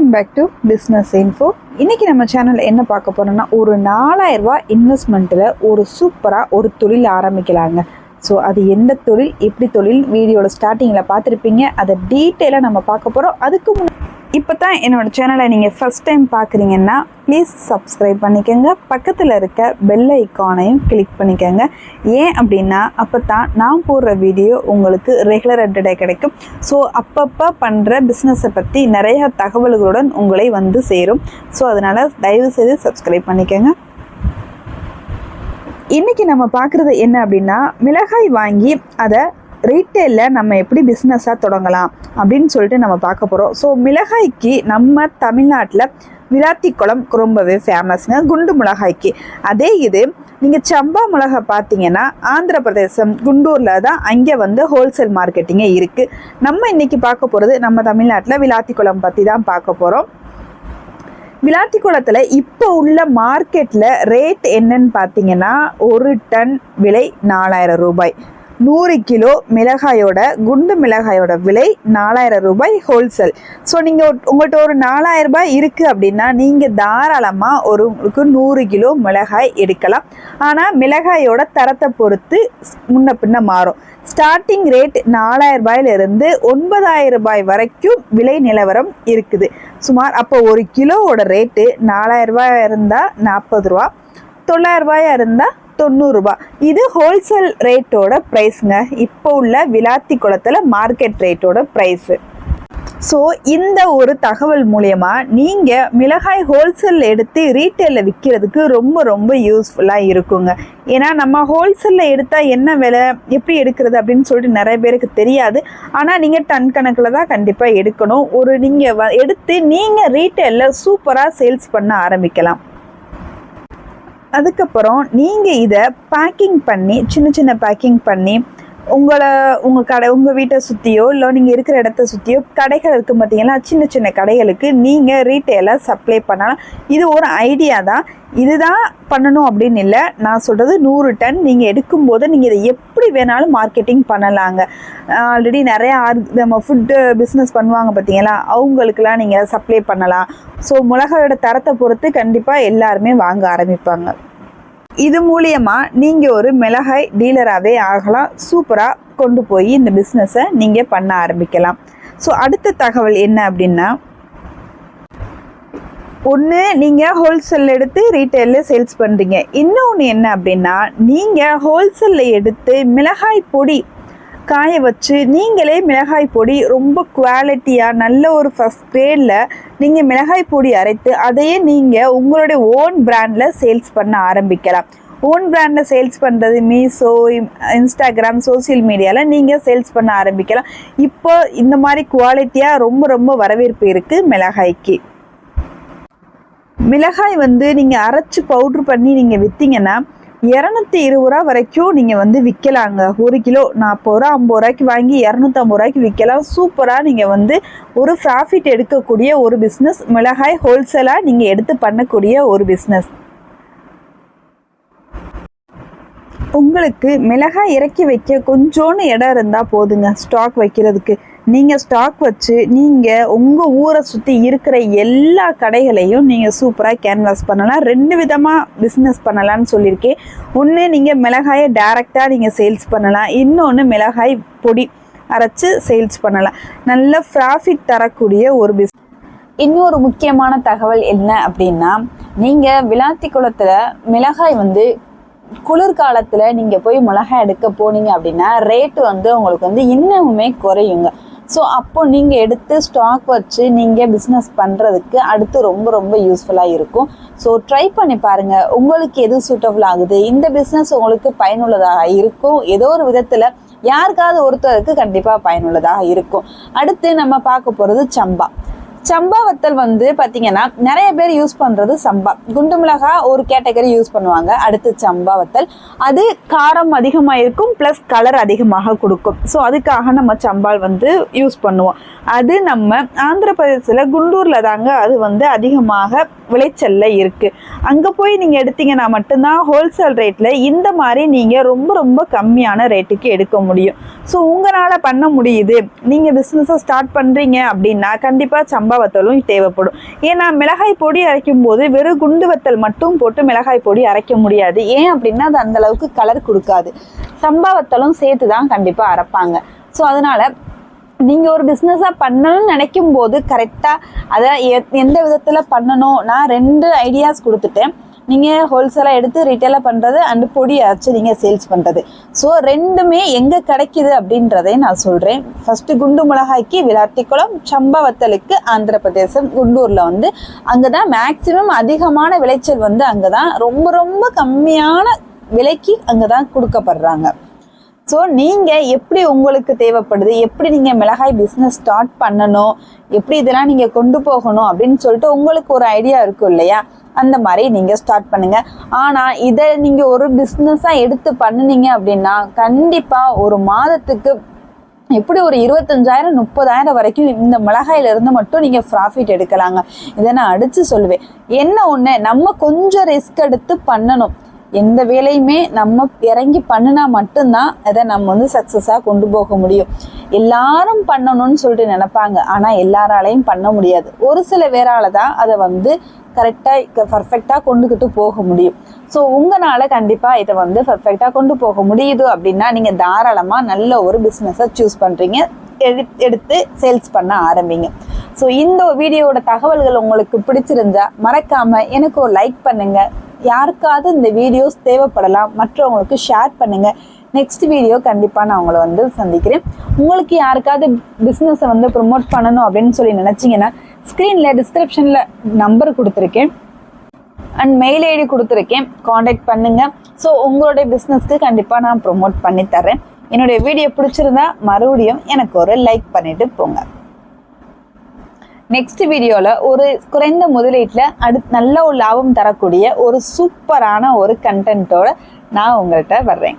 Welcome back to business info. இன்றைக்கி நம்ம சேனலில் என்ன பார்க்க போகிறோம்னா, ஒரு 4000 ரூபா இன்வெஸ்ட்மெண்ட்டில் ஒரு சூப்பராக ஒரு தொழில் ஆரம்பிக்கலாங்க. ஸோ அது எந்த தொழில், எப்படி தொழில் வீடியோட ஸ்டார்டிங்கில் பார்த்துருப்பீங்க. அதை டீட்டெயிலாக நம்ம பார்க்க போகிறோம். அதுக்கு இப்போ தான் என்னோடய சேனலை நீங்கள் ஃபஸ்ட் டைம் பார்க்குறீங்கன்னா ப்ளீஸ் சப்ஸ்கிரைப் பண்ணிக்கோங்க. பக்கத்தில் இருக்க பெல் ஐக்கானையும் கிளிக் பண்ணிக்கோங்க. ஏன் அப்படின்னா அப்போ தான் நான் போடுற வீடியோ உங்களுக்கு ரெகுலர் அப்டேட்டாக கிடைக்கும். ஸோ அப்பப்போ பண்ணுற பிஸ்னஸை பற்றி நிறைய தகவல்களுடன் உங்களை வந்து சேரும். ஸோ அதனால் தயவுசெய்து சப்ஸ்கிரைப் பண்ணிக்கோங்க. இன்றைக்கி நம்ம பார்க்குறது என்ன அப்படின்னா, மிளகாய் வாங்கி அதை ரீட்டெயிலில் நம்ம எப்படி பிஸ்னஸாக தொடங்கலாம் அப்படின்னு சொல்லிட்டு நம்ம பார்க்க போகிறோம். ஸோ மிளகாய்க்கு நம்ம தமிழ்நாட்டில் விளாத்திக்குளம் ரொம்பவே ஃபேமஸ்ங்க, குண்டு மிளகாய்க்கு. அதே இது நீங்கள் சம்பா மிளகாய் பார்த்தீங்கன்னா ஆந்திர பிரதேசம் குண்டூரில் தான் அங்கே வந்து ஹோல்சேல் மார்க்கெட்டிங்கே இருக்குது. நம்ம இன்றைக்கி பார்க்க போகிறது நம்ம தமிழ்நாட்டில் விளாத்திக்குளம் பற்றி தான் பார்க்க போகிறோம். விளாத்திக்குளத்தில் இப்போ உள்ள மார்க்கெட்டில் ரேட் என்னன்னு பார்த்தீங்கன்னா, ஒரு டன் விலை 4000 ரூபாய். 100 கிலோ மிளகாயோட குண்டு மிளகாயோட விலை 4000 ரூபாய் ஹோல்சேல். ஸோ நீங்கள் உங்கள்கிட்ட ஒரு 4000 ரூபாய் இருக்குது அப்படின்னா நீங்கள் தாராளமாக உங்களுக்கு 100 கிலோ மிளகாய் எடுக்கலாம். ஆனால் மிளகாயோட தரத்தை பொறுத்து முன்ன பின்ன மாறும். ஸ்டார்டிங் ரேட் 4000 ரூபாயிலிருந்து 9000 ரூபாய் வரைக்கும் விலை நிலவரம் இருக்குது சுமார். அப்போ ஒரு கிலோவோட ரேட்டு 4000 ரூபாய் இருந்தால் 40 ரூபா, 900 ரூபாயாக இருந்தால் 90 ரூபா. இது ஹோல்சேல் ரேட்டோட ப்ரைஸுங்க. இப்போ உள்ள விளாத்திக்குளத்தில் மார்க்கெட் ரேட்டோட ப்ரைஸு. ஸோ இந்த ஒரு தகவல் மூலயமா நீங்கள் மிளகாய் ஹோல்சேலில் எடுத்து ரீட்டெயிலில் விற்கிறதுக்கு ரொம்ப ரொம்ப யூஸ்ஃபுல்லாக இருக்குங்க. ஏன்னா நம்ம ஹோல்சேலில் எடுத்தால் என்ன விலை, எப்படி எடுக்கிறது அப்படின்னு சொல்லிட்டு நிறைய பேருக்கு தெரியாது. ஆனால் நீங்கள் டன் கணக்கில் தான் கண்டிப்பாக எடுக்கணும். நீங்கள் எடுத்து நீங்கள் ரீட்டெயிலில் சூப்பராக சேல்ஸ் பண்ண ஆரம்பிக்கலாம். அதுக்கப்புறம் நீங்கள் இதை பேக்கிங் பண்ணி சின்ன சின்ன பேக்கிங் பண்ணி உங்கள் வீட்டை சுற்றியோ இல்லை நீங்கள் இருக்கிற இடத்த சுற்றியோ கடைகள் இருக்குது பார்த்தீங்கன்னா, சின்ன சின்ன கடைகளுக்கு நீங்கள் ரீட்டெயிலாக சப்ளை பண்ணலாம். இது ஒரு ஐடியா தான். இதுதான் பண்ணணும் அப்படின்னு இல்லை. நான் சொல்கிறது 100 டன் நீங்கள் எடுக்கும்போது நீங்கள் இதை எப்படி வேணாலும் மார்க்கெட்டிங் பண்ணலாங்க. ஆல்ரெடி நிறையா நம்ம ஃபுட்டு பிஸ்னஸ் பண்ணுவாங்க பார்த்தீங்களா, அவங்களுக்கெல்லாம் நீங்கள் சப்ளை பண்ணலாம். ஸோ மிளகாயோட தரத்தை பொறுத்து கண்டிப்பாக எல்லாருமே வாங்க ஆரம்பிப்பாங்க. இது மூலியமாக நீங்கள் ஒரு மிளகாய் டீலராகவே ஆகலாம். சூப்பராக கொண்டு போய் இந்த பிஸ்னஸை நீங்கள் பண்ண ஆரம்பிக்கலாம். ஸோ அடுத்த தகவல் என்ன அப்படின்னா, ஒன்று நீங்கள் ஹோல்சேலில் எடுத்து ரீட்டெயிலில் சேல்ஸ் பண்ணுறீங்க. இன்னொன்று என்ன அப்படின்னா, நீங்கள் ஹோல்சேலில் எடுத்து மிளகாய் பொடி காய வச்சு நீங்களே மிளகாய் பொடி ரொம்ப குவாலிட்டியாக நல்ல ஒரு ஃபஸ்ட் கிரேடில் நீங்கள் மிளகாய் பொடி அரைத்து அதையே நீங்கள் உங்களுடைய ஓன் பிராண்டில் சேல்ஸ் பண்ண ஆரம்பிக்கலாம். ஓன் பிராண்டில் சேல்ஸ் பண்ணுறது மீஷோ, இன்ஸ்டாகிராம், சோசியல் மீடியாவில் நீங்கள் சேல்ஸ் பண்ண ஆரம்பிக்கலாம். இப்போ இந்த மாதிரி குவாலிட்டியாக ரொம்ப ரொம்ப வரவேற்பு இருக்குது மிளகாய்க்கு. மிளகாய் வந்து நீங்கள் அரைச்சி பவுட்ரு பண்ணி நீங்கள் விற்றீங்கன்னா 220 ரூபா வரைக்கும் நீங்கள் வந்து விற்கலாங்க. ஒரு கிலோ 40 ரூபா 50 ரூபாய்க்கு வாங்கி 250 ரூபாய்க்கு விற்கலாம். சூப்பராக நீங்கள் வந்து ஒரு ப்ராஃபிட் எடுக்கக்கூடிய ஒரு பிஸ்னஸ், மிளகாய் ஹோல்சேலாக நீங்கள் எடுத்து பண்ணக்கூடிய ஒரு பிஸ்னஸ். உங்களுக்கு மிளகாய் இறக்கி வைக்க கொஞ்சோன்னு இடம் இருந்தால் போதுங்க ஸ்டாக் வைக்கிறதுக்கு. நீங்கள் ஸ்டாக் வச்சு நீங்கள் உங்கள் ஊரை சுற்றி இருக்கிற எல்லா கடைகளையும் நீங்கள் சூப்பராக கேன்வாஸ் பண்ணலாம். 2 விதமாக பிஸ்னஸ் பண்ணலான்னு சொல்லியிருக்கேன். ஒன்று நீங்கள் மிளகாயை டைரெக்டாக நீங்கள் சேல்ஸ் பண்ணலாம். இன்னொன்று மிளகாய் பொடி அரைச்சி சேல்ஸ் பண்ணலாம். நல்ல ப்ராஃபிட் தரக்கூடிய ஒரு பிஸ்னஸ். இன்னொரு முக்கியமான தகவல் என்ன அப்படின்னா, நீங்கள் விளாத்திக்குளத்தில் மிளகாய் வந்து குளிர்காலத்தில் நீங்கள் போய் மிளகாய் எடுக்க போனீங்க அப்படின்னா ரேட்டு வந்து உங்களுக்கு வந்து இன்னமுமே குறையுங்க. ஸோ அப்போது நீங்கள் எடுத்து ஸ்டாக் வச்சு நீங்கள் பிஸ்னஸ் பண்ணுறதுக்கு அடுத்து ரொம்ப ரொம்ப யூஸ்ஃபுல்லாக இருக்கும். ஸோ ட்ரை பண்ணி பாருங்கள், உங்களுக்கு எது சூட்டபுள் ஆகுது. இந்த பிஸ்னஸ் உங்களுக்கு பயனுள்ளதாக இருக்கும். ஏதோ ஒரு விதத்தில் யாருக்காவது ஒருத்தருக்கு கண்டிப்பாக பயனுள்ளதாக இருக்கும். அடுத்து நம்ம பார்க்க போகிறது சம்பா. சம்பா வத்தல் வந்து பார்த்தீங்கன்னா நிறைய பேர் யூஸ் பண்ணுறது சம்பா. குண்டு மிளகாய் ஒரு கேட்டகரி யூஸ் பண்ணுவாங்க. அடுத்து சம்பா வத்தல், அது காரம் அதிகமாக இருக்கும், ப்ளஸ் கலர் அதிகமாக கொடுக்கும். ஸோ அதுக்காக நம்ம சம்பால் வந்து யூஸ் பண்ணுவோம். அது நம்ம ஆந்திர பிரதேசத்தில் குண்டூரில் தாங்க அது வந்து அதிகமாக விளைச்சல்ல இருக்குது. அங்கே போய் நீங்கள் எடுத்தீங்கன்னா மட்டும்தான் ஹோல்சேல் ரேட்டில் இந்த மாதிரி நீங்கள் ரொம்ப ரொம்ப கம்மியான ரேட்டுக்கு எடுக்க முடியும். ஸோ உங்களால் பண்ண முடியுது, நீங்கள் பிஸ்னஸை ஸ்டார்ட் பண்ணுறீங்க அப்படின்னா கண்டிப்பாக சம்பா சம்பா வத்தலும் தேவைப்படும். ஏன்னா மிளகாய் பொடி அரைக்கும் போது வெறும் குண்டு வத்தல் மட்டும் போட்டு மிளகாய் பொடி அரைக்க முடியாது. ஏன் அப்படின்னா அது அந்த அளவுக்கு கலர் கொடுக்காது. சம்பா வத்தலும் சேர்த்து தான் கண்டிப்பாக அரைப்பாங்க. ஸோ அதனால நீங்கள் ஒரு பிஸ்னஸாக பண்ணணும்னு நினைக்கும் போது கரெக்டாக அதை எந்த விதத்தில் பண்ணணும், நான் 2 ஐடியாஸ் கொடுத்துட்டேன். நீங்கள் ஹோல்சேலாக எடுத்து ரீட்டெயிலாக பண்ணுறது அண்டு பொடி அரைச்சி நீங்கள் சேல்ஸ் பண்ணுறது. ஸோ 2மே எங்கே கிடைக்கிது அப்படின்றதை நான் சொல்கிறேன். ஃபஸ்ட்டு குண்டு மிளகாய்க்கு விளாத்திக்குளம், சம்பா வத்தலுக்கு ஆந்திர பிரதேசம் குண்டூரில் வந்து அங்கே தான் மேக்சிமம் அதிகமான விளைச்சல் வந்து அங்கே தான் ரொம்ப ரொம்ப கம்மியான விலைக்கு அங்கே தான் கொடுக்கப்படுறாங்க. ஸோ நீங்கள் எப்படி உங்களுக்கு தேவைப்படுது, எப்படி நீங்கள் மிளகாய் பிஸ்னஸ் ஸ்டார்ட் பண்ணணும், எப்படி இதெல்லாம் நீங்கள் கொண்டு போகணும் அப்படின்னு சொல்லிட்டு உங்களுக்கு ஒரு ஐடியா இருக்கும் இல்லையா, அந்த மாதிரி நீங்கள் ஸ்டார்ட் பண்ணுங்கள். ஆனால் இதை நீங்கள் ஒரு பிஸ்னஸாக எடுத்து பண்ணினீங்க அப்படின்னா கண்டிப்பாக ஒரு மாதத்துக்கு எப்படி ஒரு 25,000 30,000 வரைக்கும் இந்த மிளகாயிலிருந்து மட்டும் நீங்கள் ப்ராஃபிட் எடுக்கலாங்க. இதை நான் அடித்து சொல்லுவேன். என்ன ஒன்று, நம்ம கொஞ்சம் ரிஸ்க் எடுத்து பண்ணணும். எந்த வேலையுமே நம்ம இறங்கி பண்ணினா மட்டும்தான் அதை நம்ம வந்து சக்ஸஸாக கொண்டு போக முடியும். எல்லாரும் பண்ணணும்னு சொல்லிட்டு நினைப்பாங்க, ஆனால் எல்லாராலையும் பண்ண முடியாது. ஒரு சில பேரால் தான் அதை வந்து கரெக்டாக பர்ஃபெக்டாக கொண்டுக்கிட்டு போக முடியும். ஸோ உங்களால் கண்டிப்பாக இதை வந்து பர்ஃபெக்டாக கொண்டு போக முடியுது அப்படின்னா நீங்கள் தாராளமாக நல்ல ஒரு பிஸ்னஸை சூஸ் பண்ணுறீங்க, எடுத்து சேல்ஸ் பண்ண ஆரம்பிங்க. ஸோ இந்த வீடியோவோட தகவல்கள் உங்களுக்கு பிடிச்சிருந்தா மறக்காமல் எனக்கு ஒரு லைக் பண்ணுங்கள். யாருக்காவது இந்த வீடியோஸ் தேவைப்படலாம், மற்றவங்களுக்கு ஷேர் பண்ணுங்கள். நெக்ஸ்ட் வீடியோ கண்டிப்பாக நான் உங்களை வந்து சந்திக்கிறேன். உங்களுக்கு யாருக்காவது பிஸ்னஸை வந்து ப்ரொமோட் பண்ணணும் அப்படின்னு சொல்லி நினச்சிங்கன்னா ஸ்க்ரீனில் டிஸ்கிரிப்ஷனில் நம்பர் கொடுத்துருக்கேன் அண்ட் மெயில் ஐடி கொடுத்துருக்கேன், காண்டாக்ட் பண்ணுங்கள். ஸோ உங்களுடைய பிஸ்னஸ்க்கு கண்டிப்பாக நான் ப்ரொமோட் பண்ணி தரேன். என்னுடைய வீடியோ பிடிச்சிருந்தா மறுபடியும் எனக்கு ஒரு லைக் பண்ணிவிட்டு போங்க. நெக்ஸ்ட் வீடியோவில் ஒரு குறைந்த முதலீட்டில் நல்ல ஒரு லாபம் தரக்கூடிய ஒரு சூப்பரான ஒரு கண்டென்ட்டோட நான் உங்கள்கிட்ட வர்றேன்.